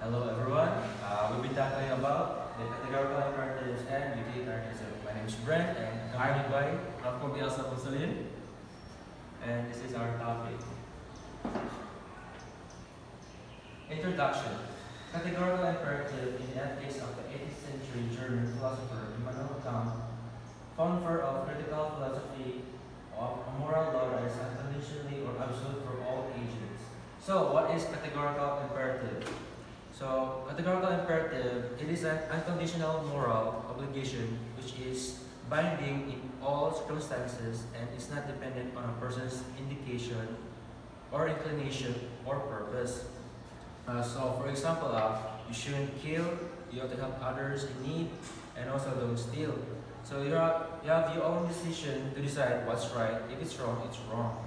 Hello everyone. We'll be tackling about the categorical imperatives and utilitarianism. My name is Brent and accompanied by Aku biasa Muslim. and this is our topic. Introduction. Categorical imperative in the ethics of the 18th century German philosopher Immanuel Kant, founder of critical philosophy of a moral law that is unconditionally or absolute for all agents. So, what is categorical imperative? So, categorical imperative, it is an unconditional moral obligation which is binding in all circumstances and is not dependent on a person's indication or inclination or purpose. So, for example, you shouldn't kill, you have to help others in need, and also don't steal. So, you have your own decision to decide what's right. If it's wrong, it's wrong.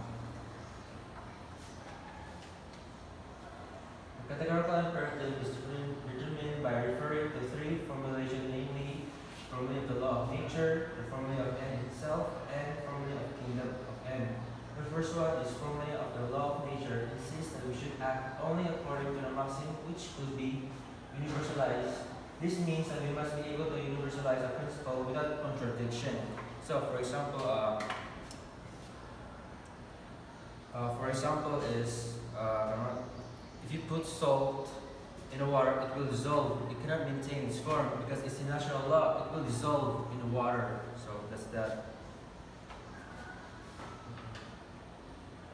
Categorical imperative is determined by referring to three formulations, namely formula of the law of nature, the formula of N itself, and formula of kingdom of N. The first one is formula of the law of nature insists that we should act only according to the maxim which could be universalized. This means that we must be able to universalize a principle without contradiction. So, for example, if you put salt in the water, it will dissolve. It cannot maintain its form because it's a natural law. It will dissolve in the water. So that's that.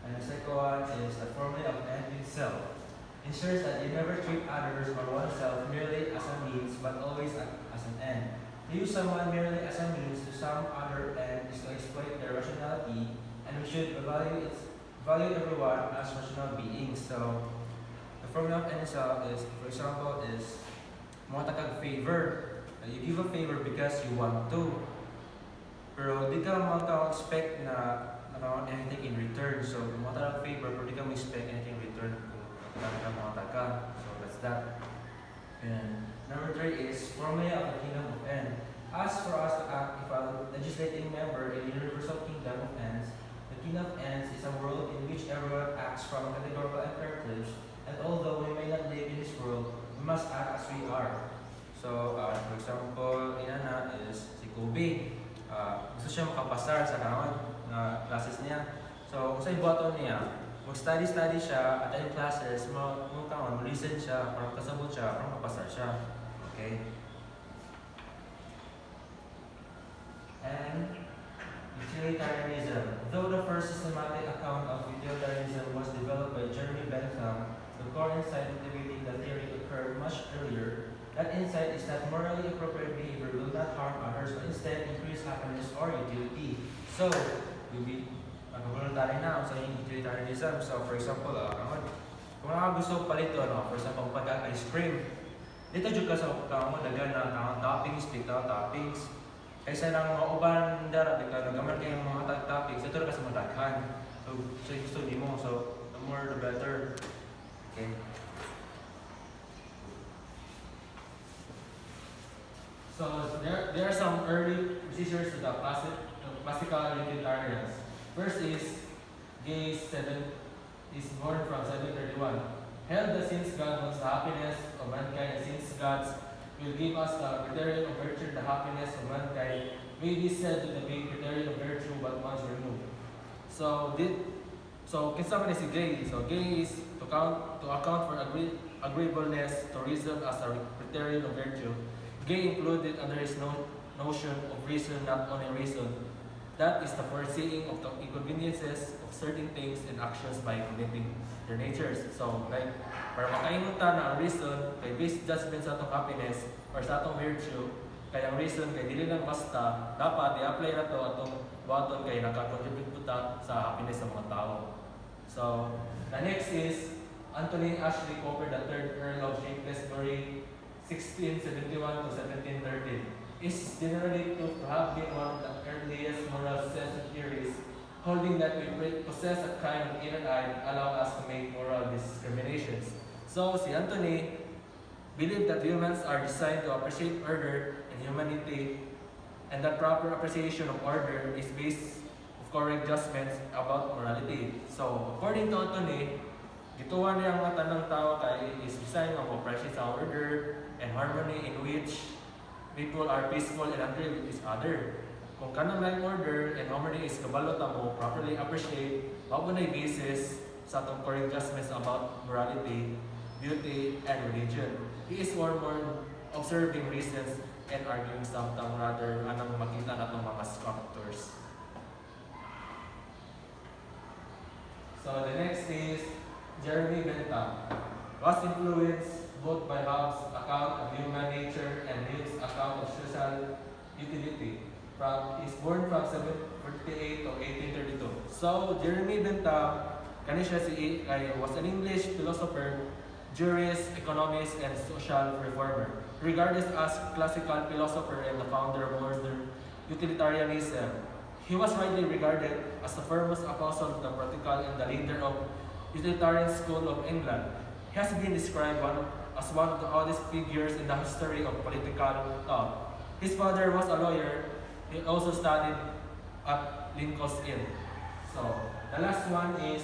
And the second one is the formula of end itself. Ensures that you never treat others or oneself merely as a means, but always as an end. To use someone merely as a means to some other end is to exploit their rationality, and we should value everyone as rational beings. So the formula of N itself is, for example, is mga favor. You give a favor because you want to. Pero di ka expect na anything in return. So mga favor, pero di ka expect anything in return kung mga. So that's that. And number 3 is formula of the kingdom of N. As for us to act if a legislating member in the universal kingdom of N's, the kingdom of N's is a world in which everyone acts from categorical imperatives. And although we may not live in this world, we must act as we are. So, for example, inana is si Kobe. Gusto siya makapasar sa classes niya. So, kung sa iboto niya, mag-study siya, attend classes, mag-listen siya, para kasabot siya, para makapasar siya. Okay? And utilitarianism. Though the first systematic account of utilitarianism was developed by Jeremy Bentham, the core insight motivating the theory occurred much earlier. That insight is that morally appropriate behavior will not harm others, but instead increase happiness or utility. So, we'll be mag-voluntary na sa utilitarianism. So, for example, kung gusto palito, for example, pag-ice cream, dito dyan ka sa dagan na toppings, dito toppings. Kaysa ng mga uban dara, dito nagaman kayong mga toppings, ito na ka sa madaghan. So gusto di mo, so the more the better. Okay. So there are some early procedures to the classical utilitarians. First is Gay 7 is born from 731. Held that since God wants the happiness of mankind and since God will give us the criterion of virtue, the happiness of mankind may be said to be criterion of virtue but once removed. So kinsa man si Gay? So Gay is to account for agreeableness to reason as a criterion of virtue. Gay included under his notion of reason not only reason. That is the foreseeing of the inconveniences of certain things and actions by connecting their natures. So, like, para makaimutan na ang reason kay based judgment sa atong happiness or sa atong virtue, kaya ang reason kay dili lang basta, dapat i-apply na to atong buhaton kay nakakontribute puta sa happiness sa mga tao. So, the next is Anthony Ashley Cooper, the third Earl of Shaftesbury, 1671 to 1713. Is generally to have been one of the earliest moral sense theories, holding that we possess a kind of inner eye that allow us to make moral discriminations. So, si Anthony believed that humans are designed to appreciate order and humanity, and that proper appreciation of order is based of correct judgments about morality. So, according to Anthony, Gituan niya ang mata ng tao kay is design of operation sa order and harmony in which people are peaceful and agree with each other. Kung kanang lain order and harmony is kabalo ta mo properly appreciate mao na basis sa atong core adjustments about morality, beauty, and religion. He is more observing reasons and arguing something rather anang makita natong mga sculptors. So the next is Jeremy Bentham. Was influenced both by Hobbes' account of human nature and Hume's account of social utility. He's born from 1748 to 1832. So Jeremy Bentham, kani siya was an English philosopher, jurist, economist, and social reformer. Regarded as classical philosopher and the founder of modern utilitarianism, he was widely regarded as the foremost apostle of the practical and the leader of utilitarian school of England. He has been described as one of the oldest figures in the history of political thought. His father was a lawyer. He also studied at Lincoln's Inn. So, the last one is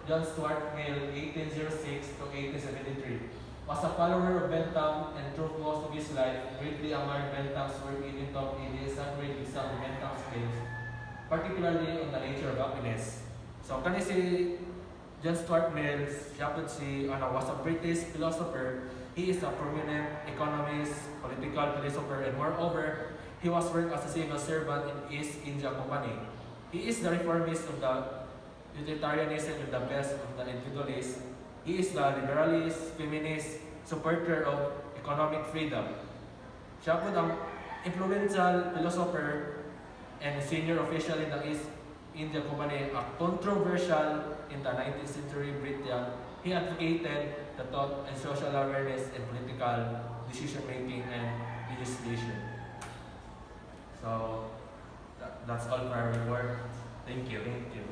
John Stuart Mill, 1806 to 1873. Was a follower of Bentham and through most of his life, greatly admired Bentham's work even though he disagreed with some of Bentham's claims, particularly on the nature of happiness. So, kani si John Stuart Mill, siya po was a British philosopher. He is a prominent economist, political philosopher, and moreover, he was worked as a civil servant in East India Company. He is the reformist of the utilitarianism and the best of the individualists. He is the liberalist, feminist, supporter of economic freedom. Siya po ang influential philosopher and senior official in the East India Company, a controversial in the 19th century Britain. He advocated the thought and social awareness in political decision making and legislation. So that's all for our report. Thank you. Thank you.